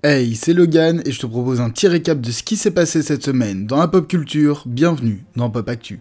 Hey, c'est Logan et je te propose un petit récap de ce qui s'est passé cette semaine dans la pop culture. Bienvenue dans Pop Actu.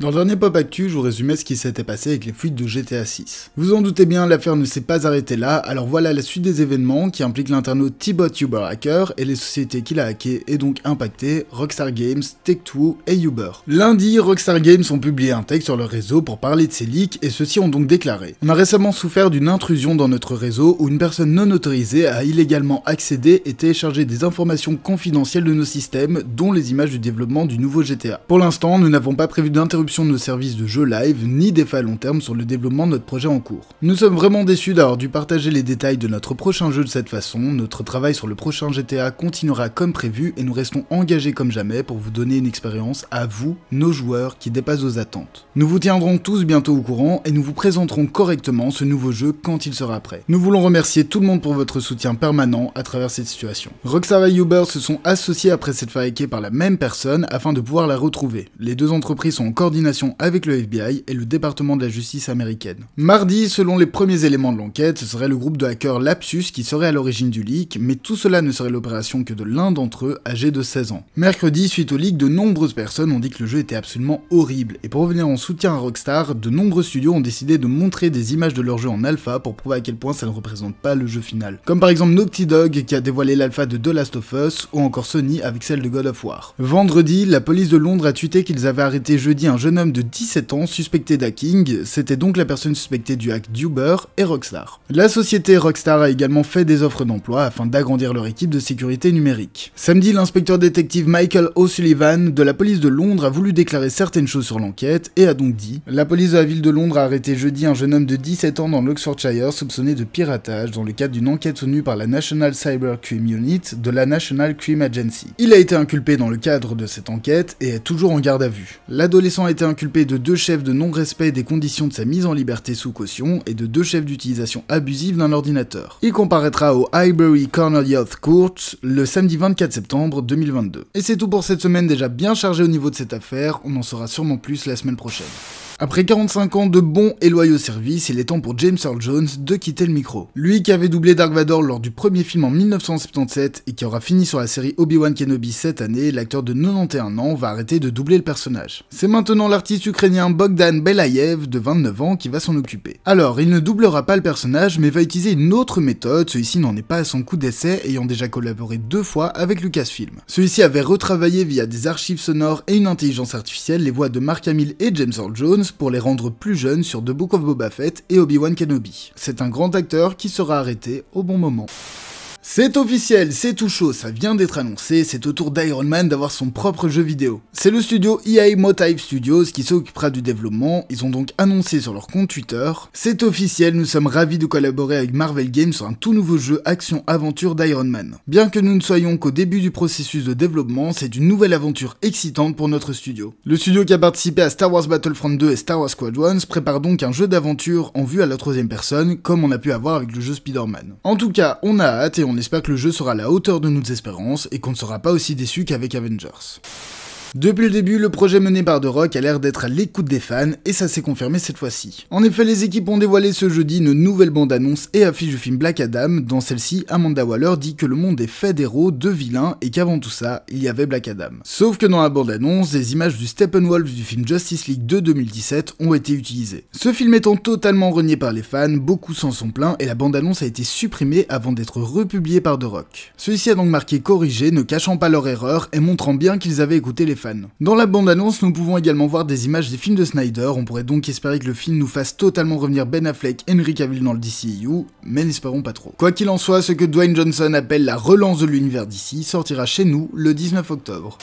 Dans le dernier Pop Actu, je vous résumais ce qui s'était passé avec les fuites de GTA 6. Vous en doutez bien, l'affaire ne s'est pas arrêtée là, alors voilà la suite des événements qui impliquent l'internaute T-Bot Hacker et les sociétés qu'il a hackées et donc impactées, Rockstar Games, Take-Two et Uber. Lundi, Rockstar Games ont publié un texte sur leur réseau pour parler de ces leaks et ceux-ci ont donc déclaré: on a récemment souffert d'une intrusion dans notre réseau où une personne non autorisée a illégalement accédé et téléchargé des informations confidentielles de nos systèmes, dont les images du développement du nouveau GTA. Pour l'instant, nous n'avons pas prévu d'interruption de nos services de jeux live, ni d'effets à long terme sur le développement de notre projet en cours. Nous sommes vraiment déçus d'avoir dû partager les détails de notre prochain jeu de cette façon. Notre travail sur le prochain GTA continuera comme prévu et nous restons engagés comme jamais pour vous donner une expérience à vous, nos joueurs, qui dépasse vos attentes. Nous vous tiendrons tous bientôt au courant et nous vous présenterons correctement ce nouveau jeu quand il sera prêt. Nous voulons remercier tout le monde pour votre soutien permanent à travers cette situation. Rockstar et Uber se sont associés après s'être fait hacker par la même personne afin de pouvoir la retrouver. Les deux entreprises sont en coordination avec le FBI et le département de la justice américaine. Mardi, selon les premiers éléments de l'enquête, ce serait le groupe de hackers Lapsus qui serait à l'origine du leak, mais tout cela ne serait l'opération que de l'un d'entre eux, âgé de 16 ans. Mercredi, suite au leak, de nombreuses personnes ont dit que le jeu était absolument horrible, et pour revenir en soutien à Rockstar, de nombreux studios ont décidé de montrer des images de leur jeu en alpha pour prouver à quel point ça ne représente pas le jeu final. Comme par exemple Naughty Dog qui a dévoilé l'alpha de The Last of Us, ou encore Sony avec celle de God of War. Vendredi, la police de Londres a tweeté qu'ils avaient arrêté jeudi un jeune homme de 17 ans suspecté d'hacking, c'était donc la personne suspectée du hack d'Uber et Rockstar. La société Rockstar a également fait des offres d'emploi afin d'agrandir leur équipe de sécurité numérique. Samedi, l'inspecteur détective Michael O'Sullivan de la police de Londres a voulu déclarer certaines choses sur l'enquête et a donc dit: la police de la ville de Londres a arrêté jeudi un jeune homme de 17 ans dans l'Oxfordshire soupçonné de piratage dans le cadre d'une enquête soutenue par la National Cyber Crime Unit de la National Crime Agency. Il a été inculpé dans le cadre de cette enquête et est toujours en garde à vue. L'adolescent a été inculpé de 2 chefs de non-respect des conditions de sa mise en liberté sous caution et de 2 chefs d'utilisation abusive d'un ordinateur. Il comparaîtra au Highbury Corner Youth Court le samedi 24 septembre 2022. Et c'est tout pour cette semaine déjà bien chargée au niveau de cette affaire, on en saura sûrement plus la semaine prochaine. Après 45 ans de bons et loyaux services, il est temps pour James Earl Jones de quitter le micro. Lui qui avait doublé Dark Vador lors du premier film en 1977 et qui aura fini sur la série Obi-Wan Kenobi cette année, l'acteur de 91 ans va arrêter de doubler le personnage. C'est maintenant l'artiste ukrainien Bogdan Belayev de 29 ans qui va s'en occuper. Alors, il ne doublera pas le personnage mais va utiliser une autre méthode, celui-ci n'en est pas à son coup d'essai ayant déjà collaboré 2 fois avec Lucasfilm. Celui-ci avait retravaillé via des archives sonores et une intelligence artificielle les voix de Mark Hamill et James Earl Jones pour les rendre plus jeunes sur The Book of Boba Fett et Obi-Wan Kenobi. C'est un grand acteur qui sera arrêté au bon moment. C'est officiel, c'est tout chaud, ça vient d'être annoncé, c'est au tour d'Iron Man d'avoir son propre jeu vidéo. C'est le studio EA Motive Studios qui s'occupera du développement, ils ont donc annoncé sur leur compte Twitter: c'est officiel, nous sommes ravis de collaborer avec Marvel Games sur un tout nouveau jeu action-aventure d'Iron Man. Bien que nous ne soyons qu'au début du processus de développement, c'est une nouvelle aventure excitante pour notre studio. Le studio qui a participé à Star Wars Battlefront 2 et Star Wars Squadrons prépare donc un jeu d'aventure en vue à la 3ème personne, comme on a pu avoir avec le jeu Spider-Man. En tout cas, on a hâte et on espère que le jeu sera à la hauteur de nos espérances et qu'on ne sera pas aussi déçu qu'avec Avengers. Depuis le début, le projet mené par The Rock a l'air d'être à l'écoute des fans, et ça s'est confirmé cette fois-ci. En effet, les équipes ont dévoilé ce jeudi une nouvelle bande-annonce et affiche du film Black Adam. Dans celle-ci, Amanda Waller dit que le monde est fait d'héros, de vilains, et qu'avant tout ça, il y avait Black Adam. Sauf que dans la bande-annonce, des images du Steppenwolf du film Justice League de 2017 ont été utilisées. Ce film étant totalement renié par les fans, beaucoup s'en sont plaints, et la bande-annonce a été supprimée avant d'être republiée par The Rock. Celui-ci a donc marqué corrigé, ne cachant pas leur erreur, et montrant bien qu'ils avaient écouté les fans. Dans la bande-annonce, nous pouvons également voir des images des films de Snyder, on pourrait donc espérer que le film nous fasse totalement revenir Ben Affleck et Henry Cavill dans le DCEU, mais n'espérons pas trop. Quoi qu'il en soit, ce que Dwayne Johnson appelle la relance de l'univers DC sortira chez nous le 19 octobre.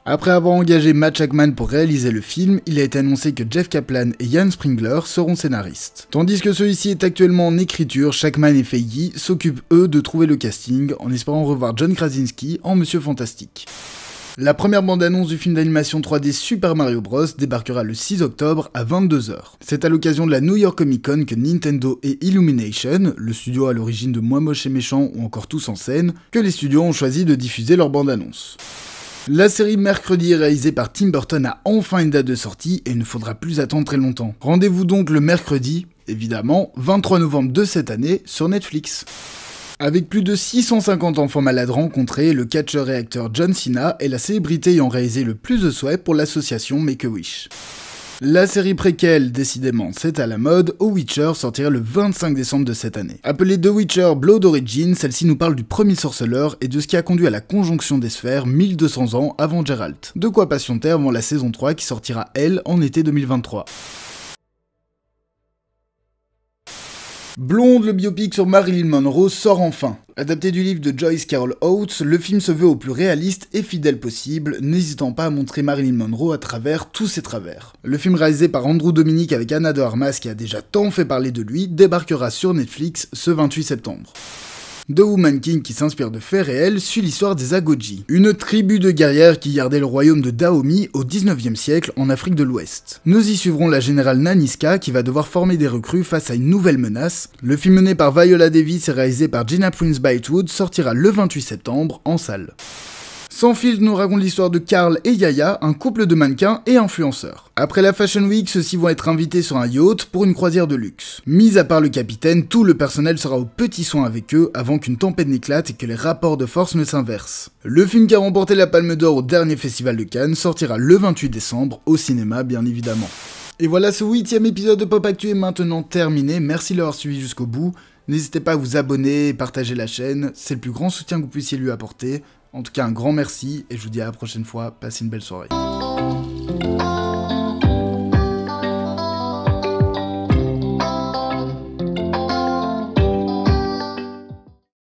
Après avoir engagé Matt Shakman pour réaliser le film, il a été annoncé que Jeff Kaplan et Jan Springler seront scénaristes. Tandis que celui-ci est actuellement en écriture, Shakman et Feige s'occupent eux de trouver le casting, en espérant revoir John Krasinski en Monsieur Fantastique. La première bande-annonce du film d'animation 3D Super Mario Bros débarquera le 6 octobre à 22 h. C'est à l'occasion de la New York Comic Con que Nintendo et Illumination, le studio à l'origine de Moi Moche et Méchant ou encore Tous en Scène, que les studios ont choisi de diffuser leur bande-annonce. La série Mercredi réalisée par Tim Burton a enfin une date de sortie et il ne faudra plus attendre très longtemps. Rendez-vous donc le mercredi, évidemment, 23 novembre de cette année sur Netflix. Avec plus de 650 enfants malades rencontrés, le catcheur et acteur John Cena est la célébrité ayant réalisé le plus de souhaits pour l'association Make-A-Wish. La série préquelle, décidément, c'est à la mode, The Witcher sortira le 25 décembre de cette année. Appelée The Witcher Blood Origin, celle-ci nous parle du premier sorceleur et de ce qui a conduit à la conjonction des sphères 1200 ans avant Geralt. De quoi patienter avant la saison 3 qui sortira, elle, en été 2023. Blonde, le biopic sur Marilyn Monroe sort enfin. Adapté du livre de Joyce Carol Oates, le film se veut au plus réaliste et fidèle possible, n'hésitant pas à montrer Marilyn Monroe à travers tous ses travers. Le film réalisé par Andrew Dominic avec Anna de Armas qui a déjà tant fait parler de lui, débarquera sur Netflix ce 28 septembre. The Woman King, qui s'inspire de faits réels, suit l'histoire des Agoji, une tribu de guerrières qui gardaient le royaume de Dahomey au 19e siècle en Afrique de l'Ouest. Nous y suivrons la générale Naniska qui va devoir former des recrues face à une nouvelle menace. Le film mené par Viola Davis et réalisé par Gina Prince Bythewood sortira le 28 septembre en salle. Sans filtre nous raconte l'histoire de Carl et Yaya, un couple de mannequins et influenceurs. Après la Fashion Week, ceux-ci vont être invités sur un yacht pour une croisière de luxe. Mis à part le capitaine, tout le personnel sera aux petits soins avec eux avant qu'une tempête n'éclate et que les rapports de force ne s'inversent. Le film qui a remporté la Palme d'Or au dernier festival de Cannes sortira le 28 décembre au cinéma bien évidemment. Et voilà, ce 8e épisode de Pop Actu est maintenant terminé, merci de l'avoir suivi jusqu'au bout. N'hésitez pas à vous abonner et partager la chaîne, c'est le plus grand soutien que vous puissiez lui apporter. En tout cas, un grand merci et je vous dis à la prochaine fois, passez une belle soirée.